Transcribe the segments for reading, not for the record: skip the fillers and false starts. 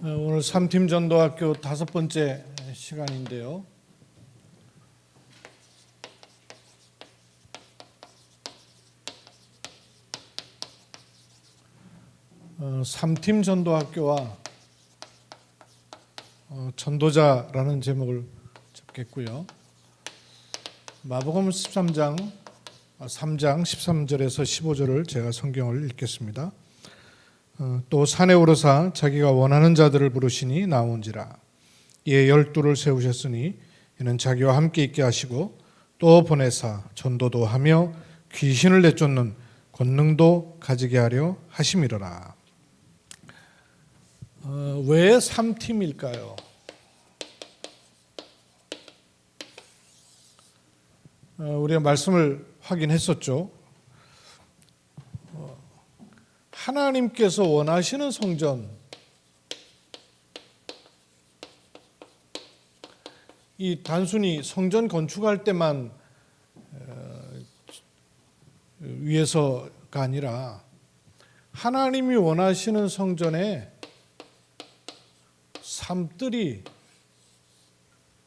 오늘 3팀 전도학교 5번째 시간인데요. 어, 3팀 전도학교와 전도자라는 제목을 잡겠고요. 마복음 3장 13절에서 15절을 제가 성경을 읽겠습니다. 또 산에 오르사 자기가 원하는 자들을 부르시니 나온지라. 이에 12를 세우셨으니 이는 자기와 함께 있게 하시고 또 보내사 전도도 하며 귀신을 내쫓는 권능도 가지게 하려 하심이로라. 왜 3팀일까요? 우리가 말씀을 확인했었죠. 하나님께서 원하시는 성전, 이 단순히 성전 건축할 때만 위해서가 아니라 하나님이 원하시는 성전에 삶들이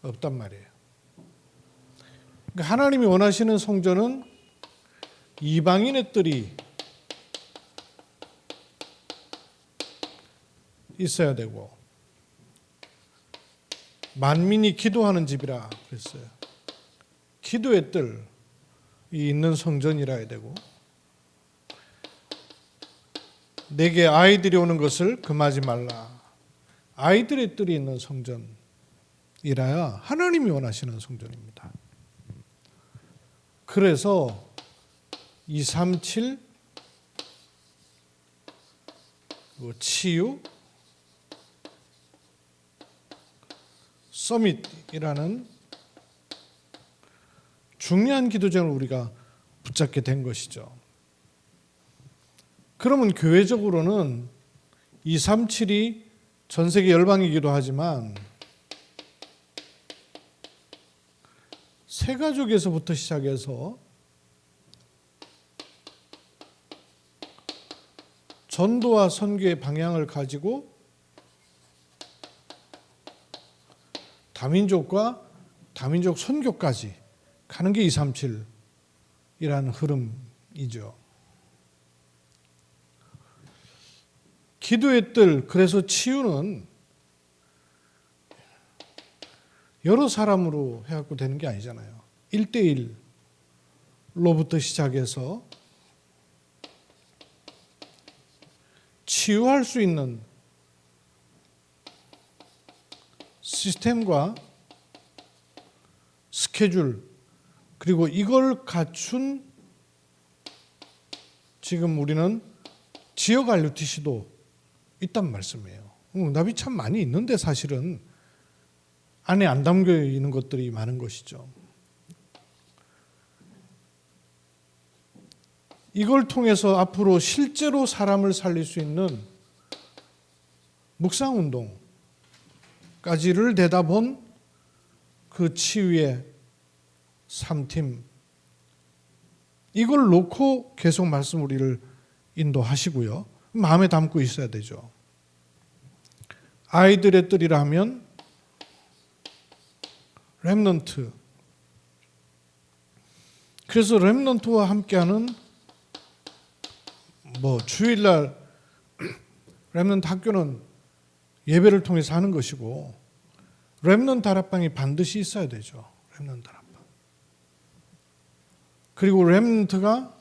없단 말이에요. 그러니까 하나님이 원하시는 성전은 이방인의 뜰이 있어야 되고 만민이 기도하는 집이라 그랬어요. 기도의 뜰이 있는 성전이라 해야 되고 내게 아이들이 오는 것을 금하지 말라. 아이들의 뜰이 있는 성전이라야 하나님이 원하시는 성전입니다. 그래서 237 치유 서밋이라는 중요한 기도제를 우리가 붙잡게 된 것이죠. 그러면 교회적으로는 237이 전 세계 열방이기도 하지만 새가족에서부터 시작해서 전도와 선교의 방향을 가지고 다민족과 다민족 선교까지 가는 게 237이라는 흐름이죠. 기도의 뜰, 그래서 치유는 여러 사람으로 해갖고 되는 게 아니잖아요. 1대1로부터 시작해서 치유할 수 있는 시스템과 스케줄, 그리고 이걸 갖춘 지금 우리는 지역 RUTC도 있단 말씀이에요. 응답이 참 많이 있는데 사실은 안에 안 담겨 있는 것들이 많은 것이죠. 이걸 통해서 앞으로 실제로 사람을 살릴 수 있는 묵상운동까지를 내다본 그 치유의 3팀, 이걸 놓고 계속 말씀 우리를 인도하시고요. 마음에 담고 있어야 되죠. 아이들의 뜰이라 하면 렘넌트. 그래서 렘넌트와 함께하는 주일날 렘넌트 학교는 예배를 통해서 하는 것이고 렘넌트 다락방이 반드시 있어야 되죠. 렘넌트 다락방. 그리고 렘넌트가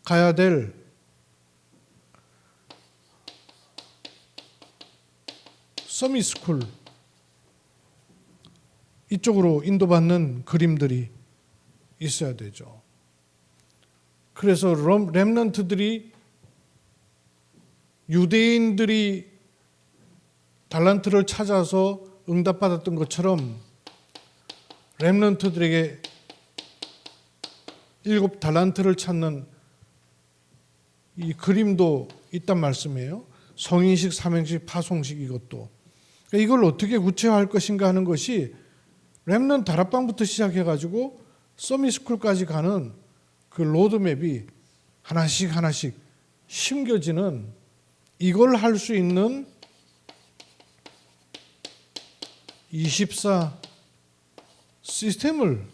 가야 될 서밋스쿨, 이쪽으로 인도받는 그림들이 있어야 되죠. 그래서 렘넌트들이 유대인들이 달란트를 찾아서 응답받았던 것처럼 렘넌트들에게 7 달란트를 찾는 이 그림도 있단 말씀이에요. 성인식, 삼행식, 파송식 이것도. 그러니까 이걸 어떻게 구체화할 것인가 하는 것이 렘넌트 다락방부터 시작해가지고 서밋스쿨까지 가는 그 로드맵이 하나씩 하나씩 심겨지는, 이걸 할 수 있는 24 시스템을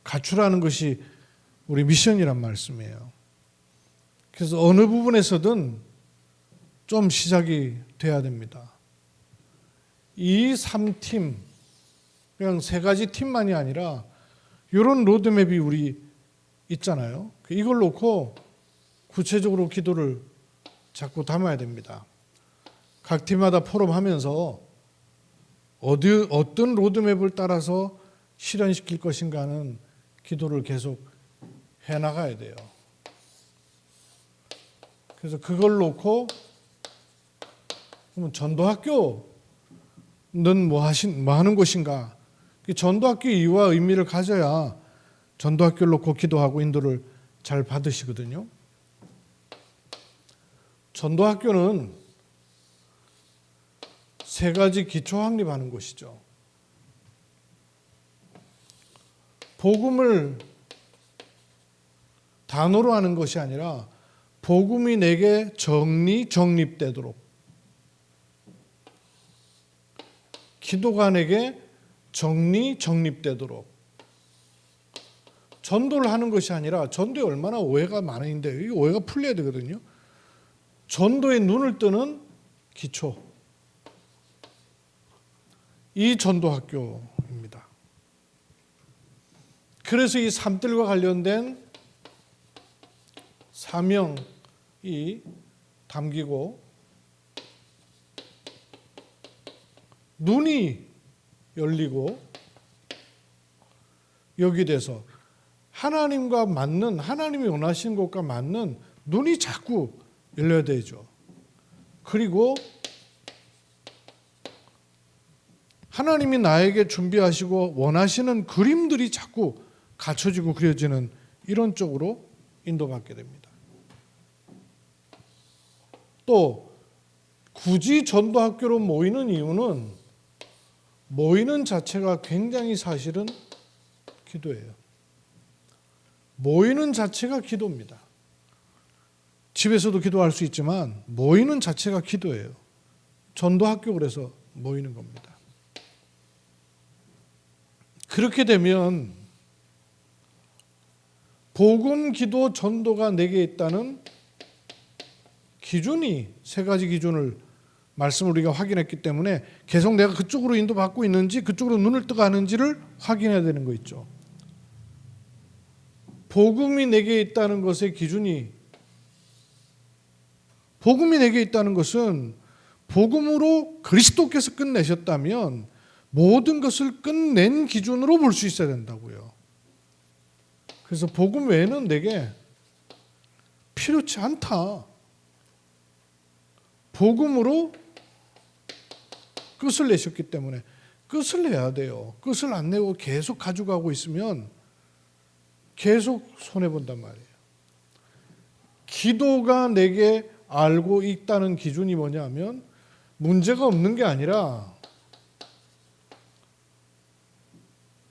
갖추라는 것이 우리 미션이란 말씀이에요. 그래서 어느 부분에서든 좀 시작이 돼야 됩니다. 이 3팀, 그냥 3가지 팀만이 아니라 이런 로드맵이 우리 있잖아요. 이걸 놓고 구체적으로 기도를 자꾸 담아야 됩니다. 각 팀마다 포럼하면서 어떤 로드맵을 따라서 실현시킬 것인가는 기도를 계속 해나가야 돼요. 그래서 그걸 놓고 그러면 전도학교는 뭐 하는 곳인가? 전도학교 이유와 의미를 가져야 전도학교를 놓고 기도하고 인도를 잘 받으시거든요. 전도학교는 3가지 기초 확립하는 곳이죠. 복음을 단어로 하는 것이 아니라 복음이 내게 정립되도록, 기도가 내게 정립되도록, 전도를 하는 것이 아니라, 전도에 얼마나 오해가 많은데 이 오해가 풀려야 되거든요. 전도에 눈을 뜨는 기초, 이 전도학교입니다. 그래서 이 3들과 관련된 사명이 담기고 눈이 열리고 여기 돼서 하나님과 맞는, 하나님이 원하시는 것과 맞는 눈이 자꾸 열려야 되죠. 그리고 하나님이 나에게 준비하시고 원하시는 그림들이 자꾸 갖춰지고 그려지는 이런 쪽으로 인도받게 됩니다. 또 굳이 전도학교로 모이는 이유는 모이는 자체가 굉장히 사실은 기도예요. 모이는 자체가 기도입니다. 집에서도 기도할 수 있지만 모이는 자체가 기도예요. 전도학교 그래서 모이는 겁니다. 그렇게 되면 복음, 기도, 전도가 내게 있다는 기준이 3가지 기준을 말씀을 우리가 확인했기 때문에 계속 내가 그쪽으로 인도받고 있는지 그쪽으로 눈을 뜨가는지를 확인해야 되는 거 있죠. 복음이 내게 있다는 것의 기준이, 복음이 내게 있다는 것은 복음으로 그리스도께서 끝내셨다면 모든 것을 끝낸 기준으로 볼 수 있어야 된다고요. 그래서 복음 외에는 내게 필요치 않다. 복음으로 끝을 내셨기 때문에 끝을 내야 돼요. 끝을 안 내고 계속 가져가고 있으면 계속 손해본단 말이에요. 기도가 내게 알고 있다는 기준이 뭐냐면 문제가 없는 게 아니라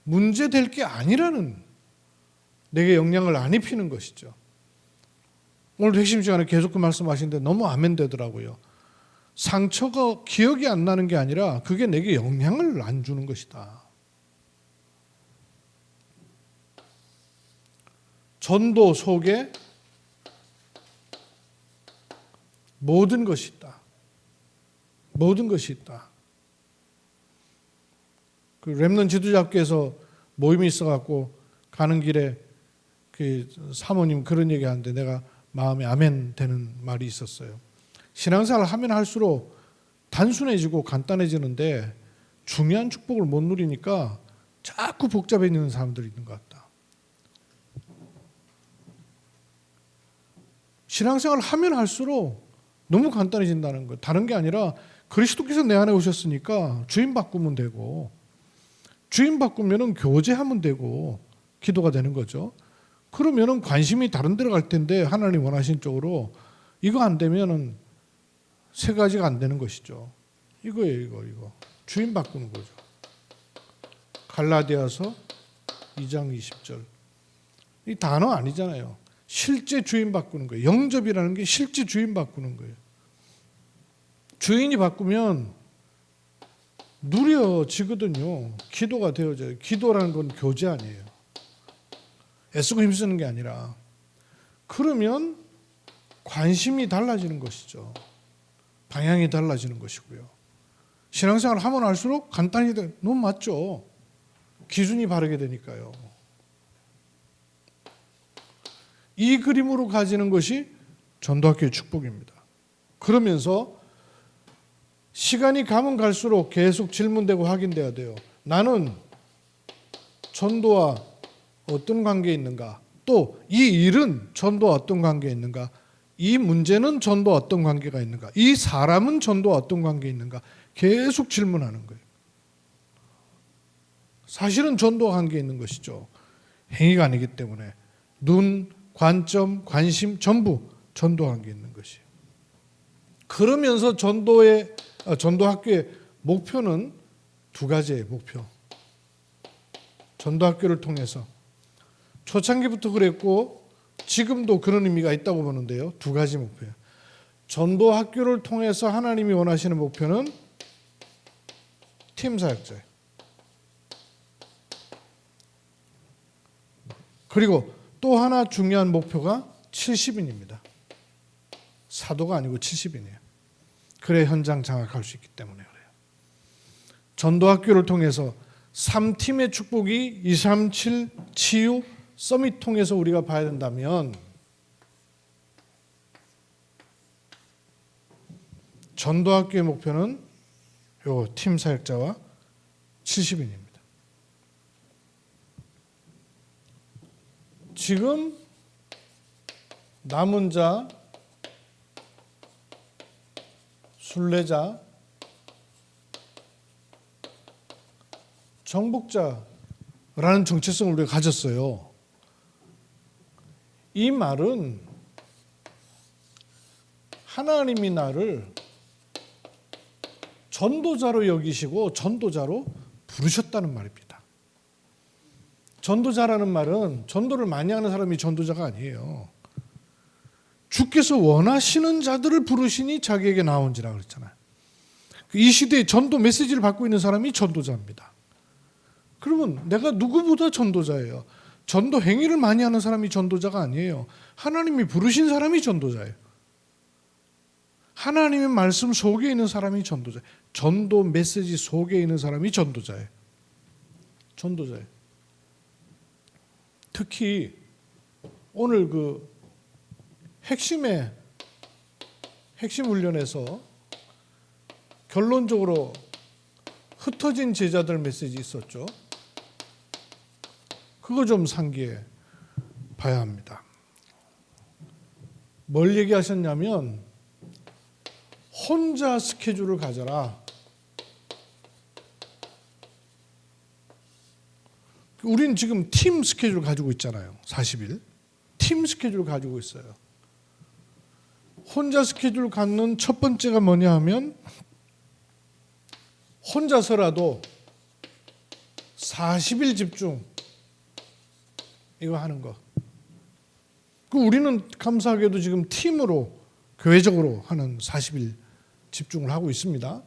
문제될 게 아니라는, 내게 영향을 안 입히는 것이죠. 오늘 핵심 시간에 계속 그 말씀하시는데 너무 아멘 되더라고요. 상처가 기억이 안 나는 게 아니라 그게 내게 영향을 안 주는 것이다. 전도 속에 모든 것이 있다. 모든 것이 있다. 그 렘넌트 지도자께서 모임이 있어갖고 가는 길에 그 사모님 그런 얘기하는데 내가 마음에 아멘 되는 말이 있었어요. 신앙생활을 하면 할수록 단순해지고 간단해지는데 중요한 축복을 못 누리니까 자꾸 복잡해지는 사람들이 있는 것 같다. 신앙생활을 하면 할수록 너무 간단해진다는 거예요. 다른 게 아니라 그리스도께서 내 안에 오셨으니까 주인 바꾸면 되고, 주인 바꾸면은 교제하면 되고 기도가 되는 거죠. 그러면은 관심이 다른 데로 갈 텐데 하나님 원하신 쪽으로 이거 안 되면은 3가지가 안 되는 것이죠. 이거예요, 이거. 주인 바꾸는 거죠. 갈라디아서 2장 20절. 이 단어 아니잖아요. 실제 주인 바꾸는 거예요. 영접이라는 게 실제 주인 바꾸는 거예요. 주인이 바꾸면 누려지거든요. 기도가 되어져요. 기도라는 건 교제 아니에요. 애쓰고 힘쓰는 게 아니라. 그러면 관심이 달라지는 것이죠. 방향이 달라지는 것이고요. 신앙생활 하면 할수록 간단히 너무 맞죠. 기준이 바르게 되니까요. 이 그림으로 가지는 것이 전도학교의 축복입니다. 그러면서 시간이 가면 갈수록 계속 질문되고 확인돼야 돼요. 나는 전도와 어떤 관계에 있는가? 또 이 일은 전도와 어떤 관계에 있는가? 이 문제는 전도와 어떤 관계가 있는가? 이 사람은 전도와 어떤 관계에 있는가? 계속 질문하는 거예요. 사실은 전도와 관계에 있는 것이죠. 행위가 아니기 때문에 눈, 관점, 관심 전부 전도와 관계에 있는 것이에요. 그러면서 전도학교의 목표는 두 가지의 목표. 전도학교를 통해서 초창기부터 그랬고 지금도 그런 의미가 있다고 보는데요. 두 가지 목표예요. 전도학교를 통해서 하나님이 원하시는 목표는 팀 사역자예요. 그리고 또 하나 중요한 목표가 70인입니다. 사도가 아니고 70인이에요. 그래 현장 장악할 수 있기 때문에 그래요. 전도학교를 통해서 3팀의 축복이 237 치유 서밋 통해서 우리가 봐야 된다면 전도학교의 목표는 요 팀 사역자와 70인입니다. 지금 남은 자, 순례자, 정복자라는 정체성을 우리가 가졌어요. 이 말은 하나님이 나를 전도자로 여기시고 전도자로 부르셨다는 말입니다. 전도자라는 말은 전도를 많이 하는 사람이 전도자가 아니에요. 주께서 원하시는 자들을 부르시니 자기에게 나온지라 그랬잖아요. 이 시대에 전도 메시지를 받고 있는 사람이 전도자입니다. 그러면 내가 누구보다 전도자예요. 전도 행위를 많이 하는 사람이 전도자가 아니에요. 하나님이 부르신 사람이 전도자예요. 하나님의 말씀 속에 있는 사람이 전도자예요. 전도 메시지 속에 있는 사람이 전도자예요. 전도자예요. 특히 오늘 그 핵심 훈련에서 결론적으로 흩어진 제자들 메시지 있었죠. 그거 좀 상기해 봐야 합니다. 뭘 얘기하셨냐면 혼자 스케줄을 가져라. 우린 지금 팀 스케줄을 가지고 있잖아요. 40일. 팀 스케줄을 가지고 있어요. 혼자 스케줄 갖는 첫 번째가 뭐냐 하면 혼자서라도 40일 집중 이거 하는 거. 우리는 감사하게도 지금 팀으로 교회적으로 하는 40일 집중을 하고 있습니다.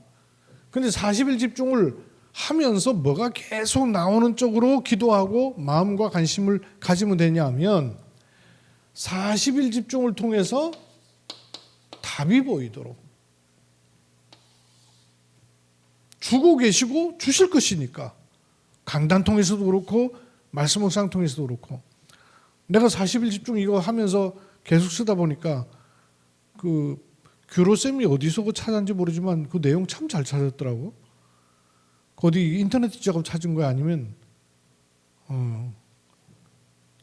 그런데 40일 집중을 하면서 뭐가 계속 나오는 쪽으로 기도하고 마음과 관심을 가지면 되냐면 40일 집중을 통해서 답이 보이도록 주고 계시고 주실 것이니까 강단 통해서도 그렇고 말씀 묵상 통해서도 그렇고 내가 40일 집중 이거 하면서 계속 쓰다 보니까 그 규로쌤이 어디서 그 찾았는지 모르지만 그 내용 참 잘 찾았더라고. 어디 인터넷 작업 찾은 거야 아니면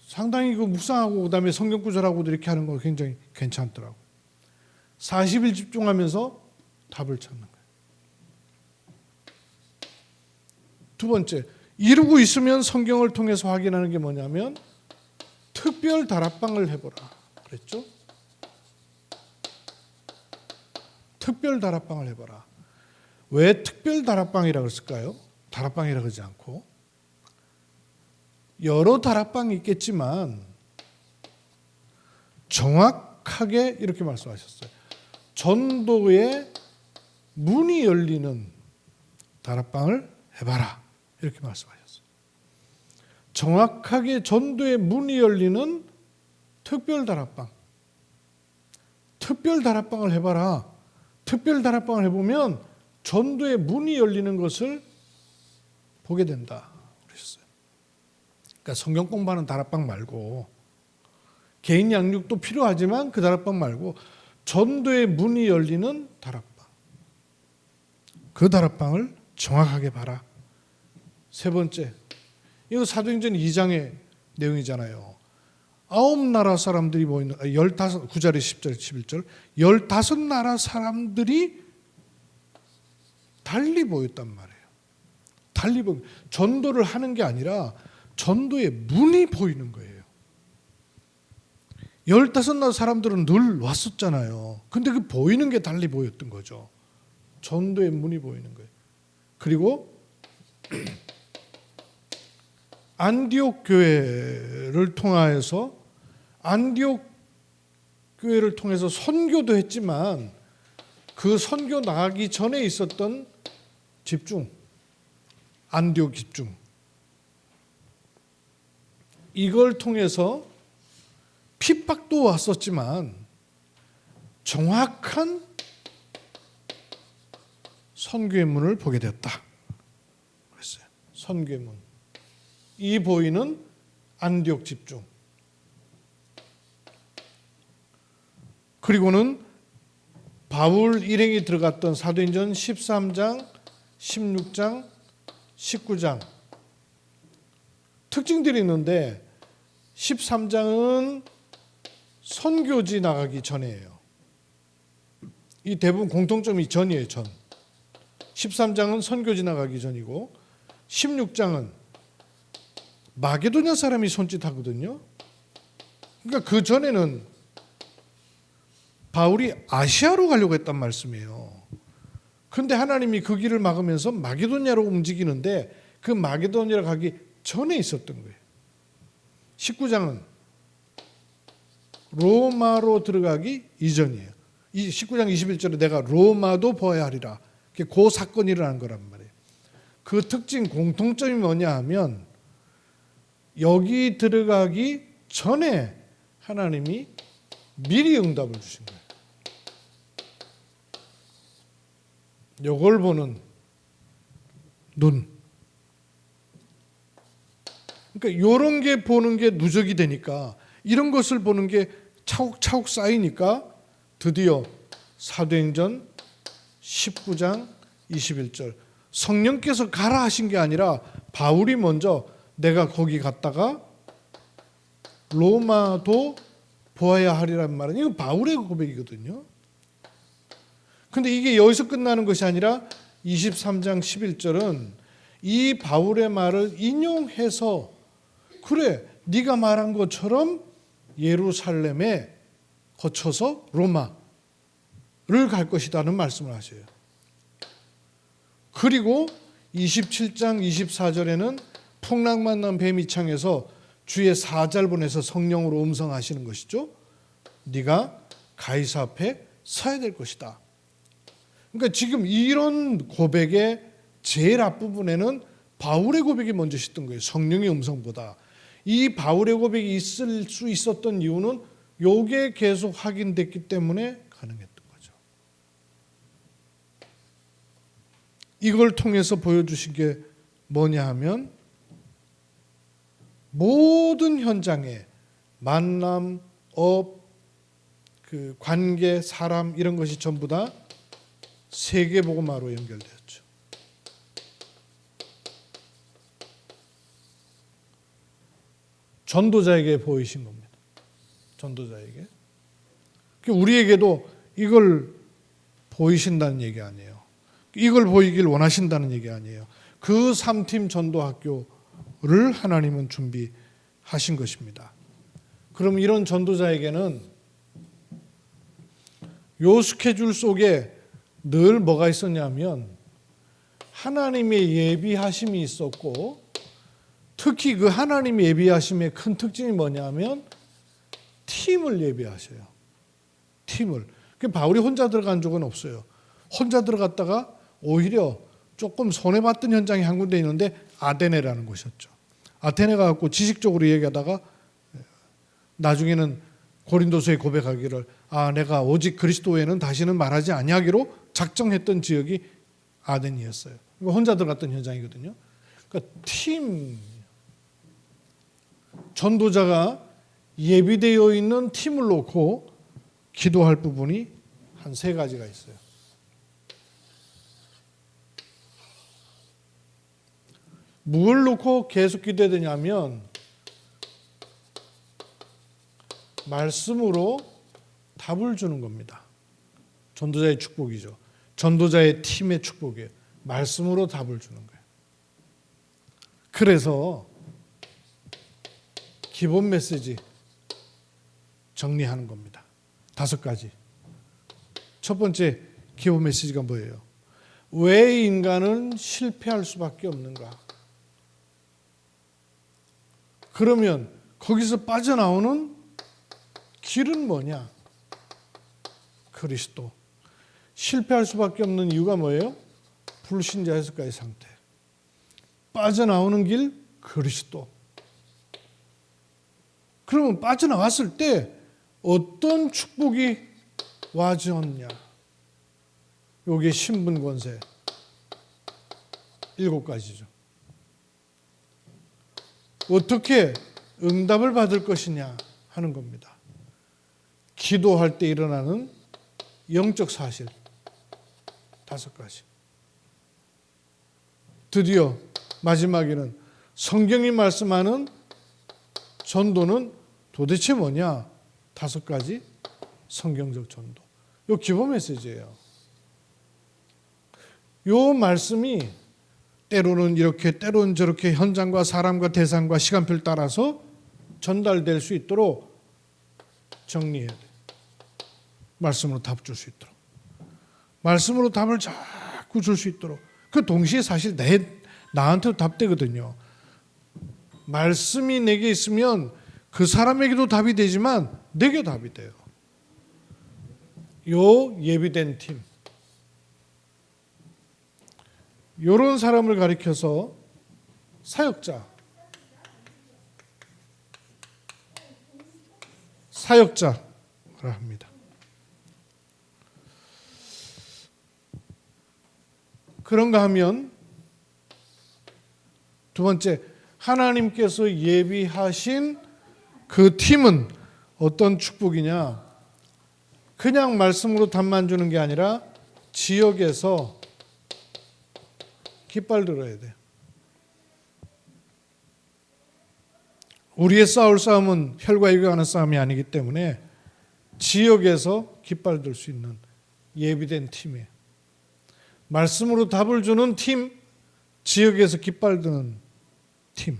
상당히 그 묵상하고 그다음에 성경 구절하고도 이렇게 하는 거 굉장히 괜찮더라고. 40일 집중하면서 답을 찾는 거예요. 두 번째, 이루고 있으면 성경을 통해서 확인하는 게 뭐냐면 특별 다락방을 해보라 그랬죠. 특별 다락방을 해보라. 왜 특별 다락방이라고 했을까요? 다락방이라고 하지 않고 여러 다락방이 있겠지만 정확하게 이렇게 말씀하셨어요. 전도의 문이 열리는 다락방을 해봐라. 이렇게 말씀하셨어요. 정확하게 전도의 문이 열리는 특별 다락방. 특별 다락방을 해봐라. 특별 다락방을 해보면 전도의 문이 열리는 것을 보게 된다. 그랬어요. 그러니까 성경 공부하는 다락방 말고 개인 양육도 필요하지만 그 다락방 말고 전도의 문이 열리는 다락방. 그 다락방을 정확하게 봐라. 세 번째, 이거 사도행전 2장의 내용이잖아요. 9나라 사람들이 모이는 9절에 10절 11절 15나라 사람들이 달리 보였단 말이에요. 달리 보여. 전도를 하는 게 아니라 전도의 문이 보이는 거예요. 15나라 사람들은 늘 왔었잖아요. 근데 그 보이는 게 달리 보였던 거죠. 전도의 문이 보이는 거예요. 그리고 안디옥 교회를 통해서 선교도 했지만 그 선교 나가기 전에 있었던 집중, 안디옥 집중, 이걸 통해서 핍박도 왔었지만 정확한 선교의 문을 보게 되었다. 그랬어요. 선교의 문. 이 보이는 안디옥 집중. 그리고는 바울 일행이 들어갔던 사도행전 13장, 16장, 19장 특징들이 있는데 13장은 선교지 나가기 전이에요. 이 대부분 공통점이 전이에요. 전. 13장은 선교지 나가기 전이고 16장은 마게도냐 사람이 손짓하거든요. 그러니까 그 전에는 바울이 아시아로 가려고 했단 말씀이에요. 그런데 하나님이 그 길을 막으면서 마게도냐로 움직이는데 그 마게도냐로 가기 전에 있었던 거예요. 19장은 로마로 들어가기 이전이에요. 19장 21절에 내가 로마도 보아야 하리라. 그 사건이 일어난 거란 말이에요. 그 특징 공통점이 뭐냐 하면 여기 들어가기 전에 하나님이 미리 응답을 주신 거예요. 이걸 보는 눈. 그러니까 이런 게 보는 게 누적이 되니까 이런 것을 보는 게 차곡차곡 쌓이니까 드디어 사도행전 19장 21절 성령께서 가라 하신 게 아니라 바울이 먼저 내가 거기 갔다가 로마도 보아야 하리란 말은 이거 바울의 고백이거든요. 근데 이게 여기서 끝나는 것이 아니라 23장 11절은 이 바울의 말을 인용해서 그래 네가 말한 것처럼 예루살렘에 거쳐서 로마를 갈 것이라는 말씀을 하셔요. 그리고 27장 24절에는 풍랑 만난 뱀이 창에서 주의 사자를 보내서 성령으로 음성하시는 것이죠. 네가 가이사 앞에 서야 될 것이다. 그러니까 지금 이런 고백의 제일 앞부분에는 바울의 고백이 먼저 있었던 거예요. 성령의 음성보다. 이 바울의 고백이 있을 수 있었던 이유는 요게 계속 확인됐기 때문에 가능했던 거죠. 이걸 통해서 보여주신 게 뭐냐 하면 모든 현장에 만남, 업, 그 관계, 사람 이런 것이 전부 다 세계복음화로 연결되었죠. 전도자에게 보이신 겁니다. 전도자에게. 우리에게도 이걸 보이신다는 얘기 아니에요. 이걸 보이길 원하신다는 얘기 아니에요. 그 3팀 전도학교를 하나님은 준비하신 것입니다. 그럼 이런 전도자에게는 요 스케줄 속에 늘 뭐가 있었냐면 하나님의 예비하심이 있었고 특히 그 하나님의 예비하심의 큰 특징이 뭐냐면 팀을 예비하셔요. 팀을. 바울이 혼자 들어간 적은 없어요. 혼자 들어갔다가 오히려 조금 손해봤던 현장이 한 군데 있는데 아테네라는 곳이었죠. 아테네가 갖고 지식적으로 얘기하다가 나중에는 고린도서에 고백하기를 내가 오직 그리스도 외에는 다시는 말하지 아니하기로 작정했던 지역이 아덴이었어요. 혼자 들어갔던 현장이거든요. 그러니까 팀, 전도자가 예비되어 있는 팀을 놓고 기도할 부분이 한 3가지가 있어요. 뭘 놓고 계속 기도해야 되냐면 말씀으로 답을 주는 겁니다. 전도자의 축복이죠. 전도자의 팀의 축복이에요. 말씀으로 답을 주는 거예요. 그래서 기본 메시지 정리하는 겁니다. 5가지. 첫 번째 기본 메시지가 뭐예요? 왜 인간은 실패할 수밖에 없는가? 그러면 거기서 빠져나오는 길은 뭐냐? 그리스도. 실패할 수밖에 없는 이유가 뭐예요? 불신자에서까지 상태. 빠져나오는 길 그리스도. 그러면 빠져나왔을 때 어떤 축복이 와주었냐? 요게 신분 권세 7가지죠. 어떻게 응답을 받을 것이냐 하는 겁니다. 기도할 때 일어나는 영적 사실 5가지. 드디어 마지막에는 성경이 말씀하는 전도는 도대체 뭐냐? 5가지 성경적 전도. 요 기본 메시지예요. 요 말씀이 때로는 이렇게 때로는 저렇게 현장과 사람과 대상과 시간표를 따라서 전달될 수 있도록 정리해야 돼요. 말씀으로 답 줄 수 있도록. 말씀으로 답을 자꾸 줄 수 있도록. 그 동시에 사실 나한테도 답되거든요. 말씀이 내게 있으면 그 사람에게도 답이 되지만 내게 답이 돼요. 요 예비된 팀. 요런 사람을 가리켜서 사역자라 합니다. 그런가 하면 두 번째, 하나님께서 예비하신 그 팀은 어떤 축복이냐? 그냥 말씀으로 답만 주는 게 아니라 지역에서 깃발 들어야 돼요. 우리의 싸울 싸움은 혈과 육에 관한 싸움이 아니기 때문에 지역에서 깃발 들 수 있는 예비된 팀이에요. 말씀으로 답을 주는 팀, 지역에서 깃발 드는 팀.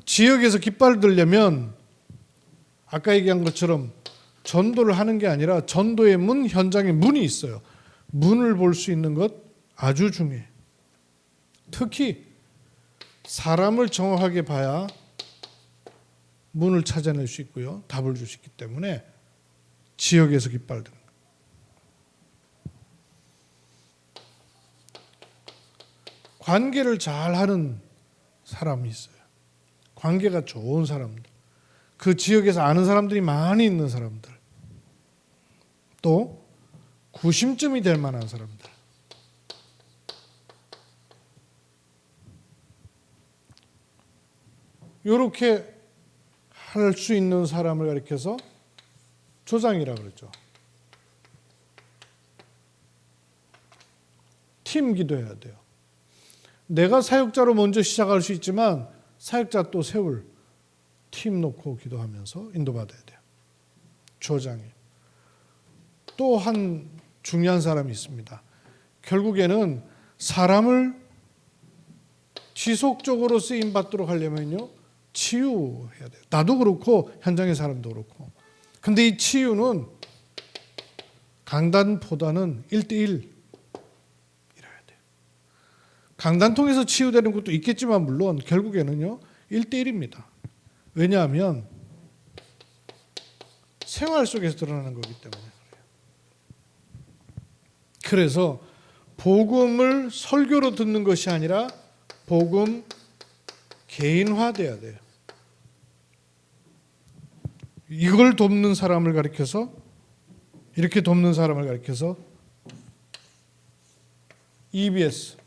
지역에서 깃발 들려면 아까 얘기한 것처럼 전도를 하는 게 아니라 전도의 문, 현장에 문이 있어요. 문을 볼 수 있는 것 아주 중요해요. 특히 사람을 정확하게 봐야 문을 찾아낼 수 있고요. 답을 줄 수 있기 때문에 지역에서 깃발 드는 거예요. 관계를 잘하는 사람이 있어요. 관계가 좋은 사람들. 그 지역에서 아는 사람들이 많이 있는 사람들. 또 구심점이 될 만한 사람들. 이렇게 할 수 있는 사람을 가리켜서 조장이라고 그러죠. 팀 기도해야 돼요. 내가 사역자로 먼저 시작할 수 있지만 사역자 또 세울 팀 놓고 기도하면서 인도받아야 돼요. 조장이. 또 한 중요한 사람이 있습니다. 결국에는 사람을 지속적으로 쓰임받도록 하려면요. 치유해야 돼요. 나도 그렇고 현장의 사람도 그렇고. 근데 이 치유는 강단보다는 1대1 이래야 돼요. 강단 통해서 치유되는 것도 있겠지만 물론 결국에는요. 1대1입니다. 왜냐하면 생활 속에서 드러나는 거기 때문에 그래요. 그래서 복음을 설교로 듣는 것이 아니라 복음 개인화돼야 돼요. 이걸 돕는 사람을 가리켜서, 이렇게 돕는 사람을 가리켜서 EBS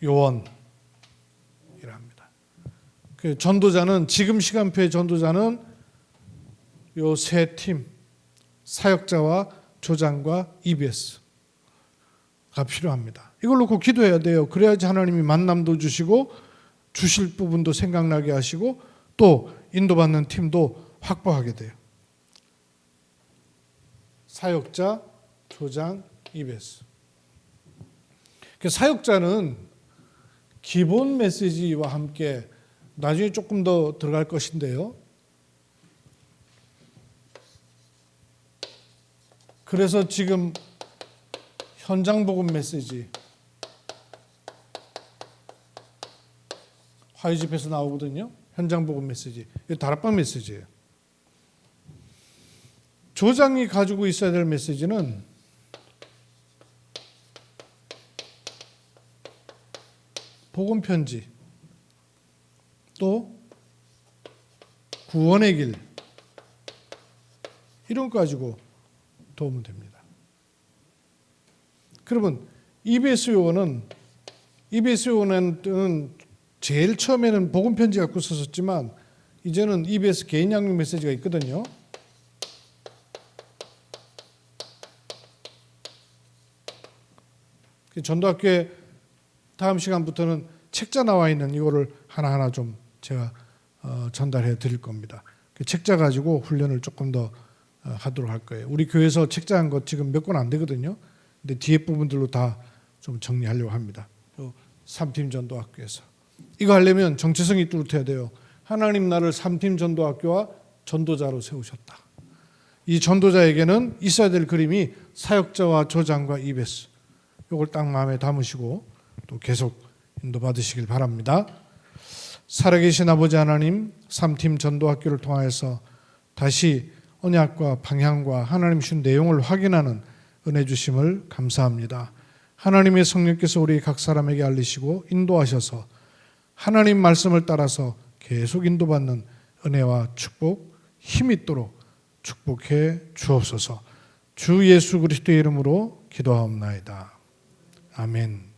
요원이라 합니다. 그 전도자는, 지금 시간표의 전도자는 요 세 팀, 사역자와 조장과 EBS가 필요합니다. 이걸 놓고 기도해야 돼요. 그래야지 하나님이 만남도 주시고 주실 부분도 생각나게 하시고 또 인도받는 팀도 확보하게 돼요. 사역자, 조장, EBS. 사역자는 기본 메시지와 함께 나중에 조금 더 들어갈 것인데요. 그래서 지금 현장 복음 메시지 화요집에서 나오거든요. 현장 복음 메시지. 이거 다락방 메시지예요. 조장이 가지고 있어야 될 메시지는 복음 편지, 또 구원의 길, 이런 거 가지고 도우면 됩니다. 그러면 EBS 요원은 제일 처음에는 복음 편지 갖고 썼었지만 이제는 EBS 개인 양육 메시지가 있거든요. 전도학교에 다음 시간부터는 책자 나와 있는 이거를 하나하나 좀 제가 전달해 드릴 겁니다. 그 책자 가지고 훈련을 조금 더 하도록 할 거예요. 우리 교회에서 책자 한 것 지금 몇 권 안 되거든요. 근데 뒤에 부분들로 다 좀 정리하려고 합니다. 3팀 전도학교에서. 이거 하려면 정체성이 뚜렷해야 돼요. 하나님 나를 3팀 전도학교와 전도자로 세우셨다. 이 전도자에게는 있어야 될 그림이 사역자와 조장과 EBS. 이걸 딱 마음에 담으시고 또 계속 인도받으시길 바랍니다. 살아계신 아버지 하나님, 3팀 전도학교를 통하여서 다시 언약과 방향과 하나님 주신 내용을 확인하는 은혜 주심을 감사합니다. 하나님의 성령께서 우리 각 사람에게 알리시고 인도하셔서 하나님 말씀을 따라서 계속 인도받는 은혜와 축복, 힘 있도록 축복해 주옵소서. 주 예수 그리스도의 이름으로 기도하옵나이다. 아멘.